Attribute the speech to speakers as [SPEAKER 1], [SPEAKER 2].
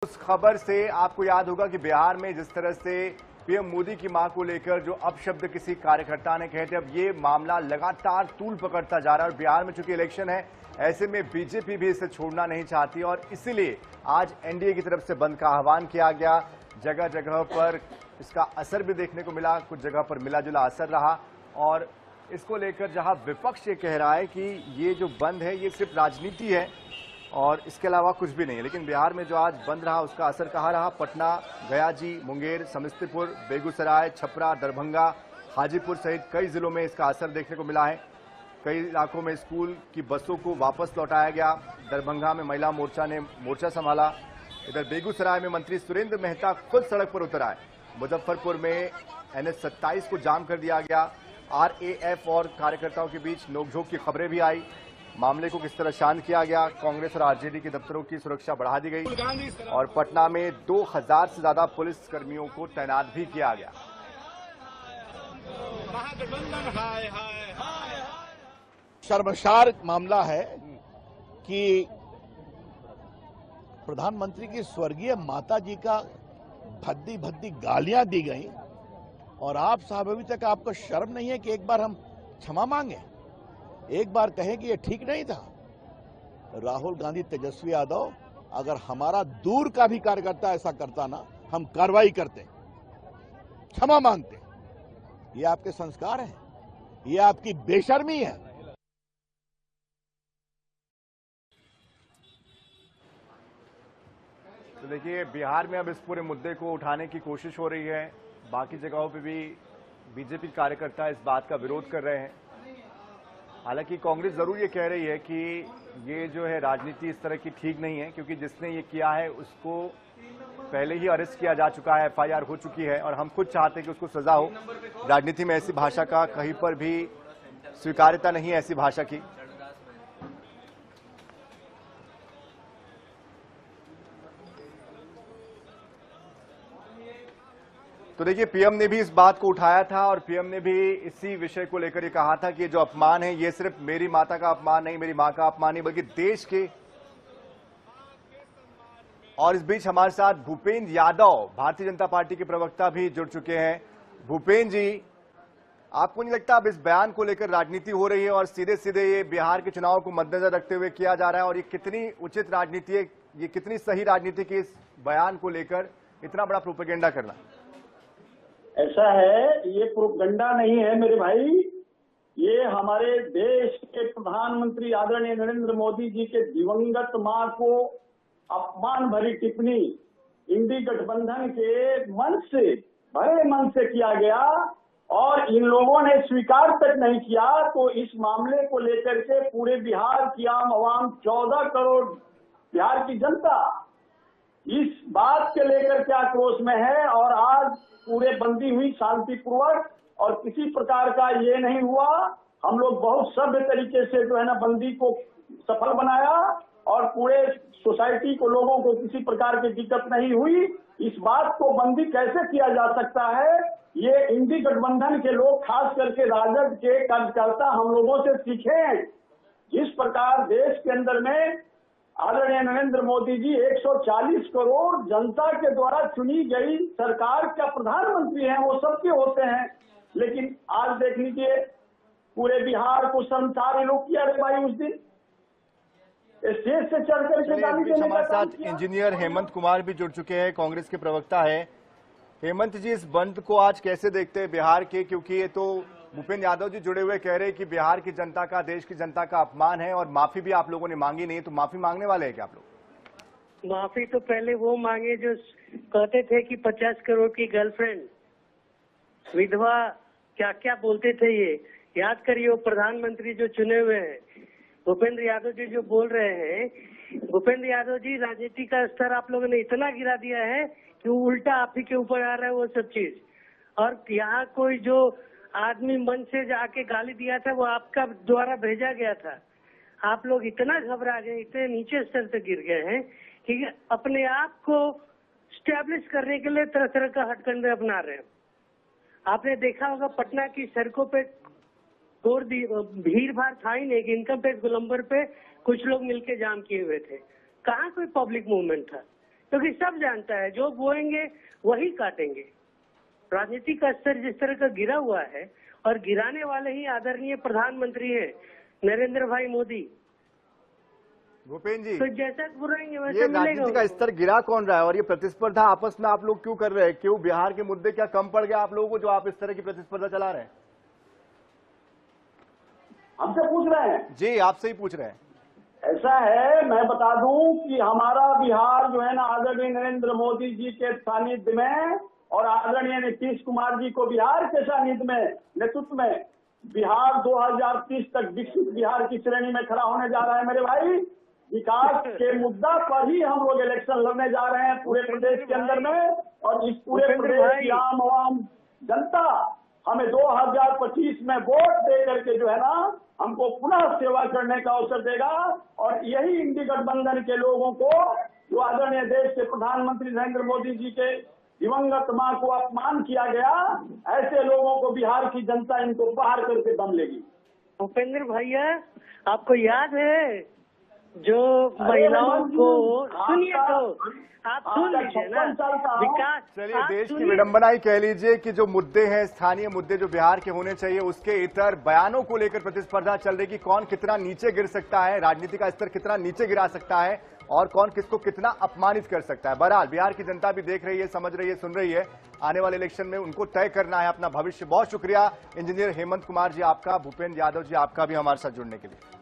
[SPEAKER 1] उस खबर से आपको याद होगा कि बिहार में जिस तरह से पीएम मोदी की मां को लेकर जो अपशब्द किसी कार्यकर्ता ने कहे थे, अब ये मामला लगातार तूल पकड़ता जा रहा है। और बिहार में चूंकि इलेक्शन है, ऐसे में बीजेपी भी इसे छोड़ना नहीं चाहती और इसीलिए आज एनडीए की तरफ से बंद का आह्वान किया गया। जगह जगह पर इसका असर भी देखने को मिला, कुछ जगह पर मिला जुला असर रहा। और इसको लेकर जहां विपक्ष ये कह रहा है कि ये जो बंद है ये सिर्फ राजनीति है और इसके अलावा कुछ भी नहीं है, लेकिन बिहार में जो आज बंद रहा उसका असर कहाँ रहा। पटना, गयाजी, मुंगेर, समस्तीपुर, बेगूसराय, छपरा, दरभंगा, हाजीपुर सहित कई जिलों में इसका असर देखने को मिला है। कई इलाकों में स्कूल की बसों को वापस लौटाया गया। दरभंगा में महिला मोर्चा ने मोर्चा संभाला। इधर बेगूसराय में मंत्री सुरेंद्र मेहता खुद सड़क पर उतर आए। मुजफ्फरपुर में NH 27 को जाम कर दिया गया। RAF और कार्यकर्ताओं के बीच नोकझोंक की खबरें भी आई। मामले को किस तरह शांत किया गया, कांग्रेस और आरजेडी के दफ्तरों की सुरक्षा बढ़ा दी गई और पटना में 2000 से ज्यादा पुलिस कर्मियों को तैनात भी किया गया।
[SPEAKER 2] शर्मसार मामला है कि प्रधानमंत्री की स्वर्गीय माता जी का भद्दी भद्दी गालियां दी गई और आप साहब अभी तक आपको शर्म नहीं है कि एक बार हम क्षमा मांगे, एक बार कहें कि ये ठीक नहीं था। राहुल गांधी, तेजस्वी यादव, अगर हमारा दूर का भी कार्यकर्ता ऐसा करता ना, हम कार्रवाई करते, क्षमा मांगते। ये आपके संस्कार हैं, ये आपकी बेशर्मी है।
[SPEAKER 1] तो देखिए, बिहार में अब इस पूरे मुद्दे को उठाने की कोशिश हो रही है। बाकी जगहों पे भी बीजेपी कार्यकर्ता इस बात का विरोध कर रहे हैं। हालांकि कांग्रेस जरूर ये कह रही है कि ये जो है राजनीति इस तरह की ठीक नहीं है, क्योंकि जिसने ये किया है उसको पहले ही अरेस्ट किया जा चुका है, FIR हो चुकी है और हम खुद चाहते हैं कि उसको सजा हो। राजनीति में ऐसी भाषा का कहीं पर भी स्वीकार्यता नहीं है, ऐसी भाषा की। तो देखिए, पीएम ने भी इस बात को उठाया था और पीएम ने भी इसी विषय को लेकर ये कहा था कि जो अपमान है ये सिर्फ मेरी माता का अपमान नहीं, मेरी मां का अपमान नहीं, बल्कि देश के। और इस बीच हमारे साथ भूपेंद्र यादव, भारतीय जनता पार्टी के प्रवक्ता भी जुड़ चुके हैं। भूपेंद्र जी, आपको नहीं लगता अब इस बयान को लेकर राजनीति हो रही है और सीधे सीधे ये बिहार के चुनाव को मद्देनजर रखते हुए किया जा रहा है, और ये कितनी उचित राजनीति है, ये कितनी सही राजनीति की इस बयान को लेकर इतना बड़ा प्रोपेगेंडा करना?
[SPEAKER 3] ऐसा है, ये प्रोपेगेंडा नहीं है मेरे भाई, ये हमारे देश के प्रधानमंत्री आदरणीय नरेंद्र मोदी जी के दिवंगत मां को अपमान भरी टिप्पणी इंडी गठबंधन के मन से, भरे मन से किया गया और इन लोगों ने स्वीकार तक नहीं किया। तो इस मामले को लेकर के पूरे बिहार की आम आवाम, 14 करोड़ बिहार की जनता इस बात के लेकर के आक्रोश में है। और आज पूरे बंदी हुई शांतिपूर्वक और किसी प्रकार का ये नहीं हुआ। हम लोग बहुत सभ्य तरीके से जो है ना बंदी को सफल बनाया और पूरे सोसाइटी को, लोगों को किसी प्रकार की दिक्कत नहीं हुई। इस बात को बंदी कैसे किया जा सकता है, ये इंडी गठबंधन के लोग, खास करके राजद के कार्यकर्ता हम लोगों से सीखें। जिस प्रकार देश के अंदर में आदरणीय नरेंद्र मोदी जी 140 करोड़ जनता के द्वारा चुनी गई सरकार का प्रधानमंत्री हैं, वो सबके होते हैं, लेकिन आज देख लीजिए पूरे बिहार को शर्मसार लोग किया। अरे भाई, उस दिन स्टेज से चढ़ करके गाली देने का
[SPEAKER 1] हमारे साथ इंजीनियर हेमंत कुमार भी जुड़ चुके हैं, कांग्रेस के प्रवक्ता है। हेमंत जी, इस बंद को आज कैसे देखते हैं बिहार के, क्योंकि ये तो भूपेंद्र यादव जी जुड़े हुए कह रहे हैं कि बिहार की जनता का, देश की जनता का अपमान है और माफी भी आप लोगों ने मांगी नहीं, तो माफी मांगने वाले हैं क्या आप लोग?
[SPEAKER 4] माफी तो पहले वो मांगे जो कहते थे कि 50 करोड़ की गर्लफ्रेंड, विधवा, क्या क्या बोलते थे। ये याद करिए, वो प्रधानमंत्री जो चुने हुए हैं भूपेंद्र यादव जी जो बोल रहे हैं, भूपेंद्र यादव जी, राजनीति का स्तर आप लोगों ने इतना गिरा दिया है कि उल्टा आप ही के ऊपर आ रहा है वो सब चीज। और यहाँ कोई जो आदमी मन से जाके गाली दिया था वो आपका द्वारा भेजा गया था। आप लोग इतना घबरा गए, इतने नीचे स्तर से गिर गए हैं कि अपने आप को स्टैब्लिश करने के लिए तरह तरह का हथकंडे अपना रहे हैं। आपने देखा होगा पटना की सड़कों पे और भीड़ भाड़ था ही नहीं। इनकम टैक्स गोलंबर पे कुछ लोग मिलके जाम किए हुए थे। कहाँ कोई पब्लिक मूवमेंट था? क्योंकि सब जानता है जो बोएंगे वही काटेंगे। राजनीति का स्तर जिस तरह का गिरा हुआ है और गिराने वाले ही आदरणीय प्रधानमंत्री हैं नरेंद्र भाई मोदी।
[SPEAKER 1] भूपेन जी,
[SPEAKER 4] तो जैसा बुराएंगे
[SPEAKER 1] ये
[SPEAKER 4] वैसा मिलेगा
[SPEAKER 1] राजनीति का
[SPEAKER 4] उनको।
[SPEAKER 1] स्तर गिरा कौन रहा है और ये प्रतिस्पर्धा आपस में आप लोग क्यों कर रहे हैं? क्यों बिहार के मुद्दे क्या कम पड़ गया आप लोगों को जो आप इस तरह की प्रतिस्पर्धा चला रहे हैं?
[SPEAKER 3] हमसे पूछ रहे हैं?
[SPEAKER 1] जी, आपसे ही पूछ रहे हैं।
[SPEAKER 3] ऐसा है, मैं बता दूं कि हमारा बिहार जो है ना आदरणीय नरेंद्र मोदी जी के सानिध्य में और आदरणीय नीतीश कुमार जी को बिहार के सानिध्य में नेतृत्व में बिहार 2030 तक विकसित बिहार की श्रेणी में खड़ा होने जा रहा है मेरे भाई। विकास के मुद्दा पर ही हम लोग इलेक्शन लड़ने जा रहे हैं पूरे प्रदेश के अंदर में, और इस पूरे प्रदेश की आम आवाम जनता हमें 2025 में वोट दे करके जो है ना हमको पुनः सेवा करने का अवसर देगा। और यही इंडी गठबंधन के लोगों को, जो आदरणीय देश के प्रधानमंत्री नरेंद्र मोदी जी के दिवंगत मां को अपमान किया गया, ऐसे लोगों को बिहार की जनता इनको बाहर करके दम लेगी।
[SPEAKER 4] भूपेंद्र भैया, आपको याद है जो महिलाओं को, सुनिए तो आप सुन लीजिए ना, विकास।
[SPEAKER 1] चलिए, देश की विडंबना ही कह लीजिए कि जो मुद्दे हैं, स्थानीय मुद्दे जो बिहार के होने चाहिए, उसके इतर बयानों को लेकर प्रतिस्पर्धा चल रही कि कौन कितना नीचे गिर सकता है, राजनीति का स्तर कितना नीचे गिरा सकता है और कौन किसको कितना अपमानित कर सकता है। बहरहाल बिहार की जनता भी देख रही है, समझ रही है, सुन रही है। आने वाले इलेक्शन में उनको तय करना है अपना भविष्य। बहुत शुक्रिया इंजीनियर हेमंत कुमार जी आपका, भूपेंद्र यादव जी आपका भी हमारे साथ जुड़ने के लिए।